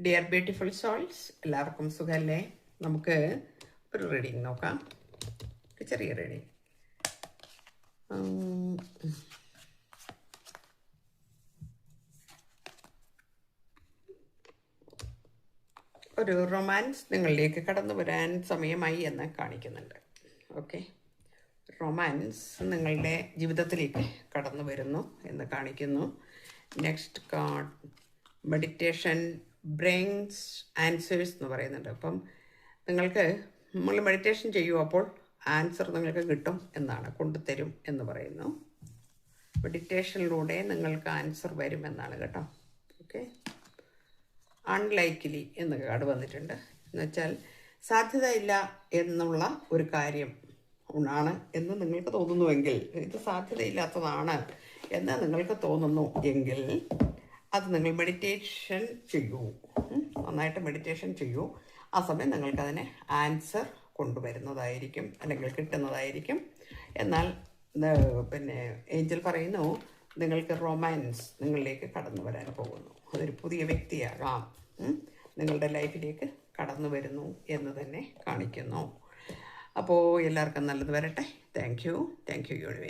Dear beautiful souls, എല്ലാവർക്കും സുഖമല്ലേ? നമുക്ക് ഒരു റീഡിങ് നോക്കാം. ഒരു ചെറിയ റീഡിങ്. ഒരു റൊമാൻസ് നിങ്ങളിലേക്ക് കടന്നു വരാൻ സമയമായി എന്ന് കാണിക്കുന്നുണ്ട്. ഓക്കെ, റൊമാൻസ് നിങ്ങളുടെ ജീവിതത്തിലേക്ക് കടന്നു വരുന്നു എന്ന് കാണിക്കുന്നു. Next card meditation brings answers എന്ന് പറയുന്നുണ്ട്. അപ്പം നിങ്ങൾക്ക് നമ്മൾ മെഡിറ്റേഷൻ ചെയ്യും, അപ്പോൾ ആൻസർ നിങ്ങൾക്ക് കിട്ടും എന്നാണ്, കൊണ്ടുതരും എന്ന് പറയുന്നു. മെഡിറ്റേഷനിലൂടെ നിങ്ങൾക്ക് ആൻസർ വരുമെന്നാണ് കേട്ടോ. ഓക്കെ, അൺലൈക്ക്ലി എന്ന് കാർഡ് വന്നിട്ടുണ്ട്. എന്നുവെച്ചാൽ സാധ്യതയില്ല എന്നുള്ള ഒരു കാര്യം ആണ് എന്ന് നിങ്ങൾക്ക് തോന്നുന്നുവെങ്കിൽ, ഇത് സാധ്യതയില്ലാത്തതാണ് എന്ന് നിങ്ങൾക്ക് തോന്നുന്നു എങ്കിൽ അത് നിങ്ങൾ മെഡിറ്റേഷൻ ചെയ്യൂ, നന്നായിട്ട് മെഡിറ്റേഷൻ ചെയ്യൂ. ആ സമയം നിങ്ങൾക്കതിന് ആൻസർ കൊണ്ടുവരുന്നതായിരിക്കും, അല്ലെങ്കിൽ കിട്ടുന്നതായിരിക്കും. എന്നാൽ പിന്നെ ഏഞ്ചൽ പറയുന്നു, നിങ്ങൾക്ക് റൊമാൻസ് നിങ്ങളിലേക്ക് കടന്നു വരാൻ പോകുന്നു. അതൊരു പുതിയ വ്യക്തിയാകാം, നിങ്ങളുടെ ലൈഫിലേക്ക് കടന്നു വരുന്നു എന്ന് തന്നെ കാണിക്കുന്നു. അപ്പോൾ എല്ലാവർക്കും നല്ലത് വരട്ടെ. Thank you universe.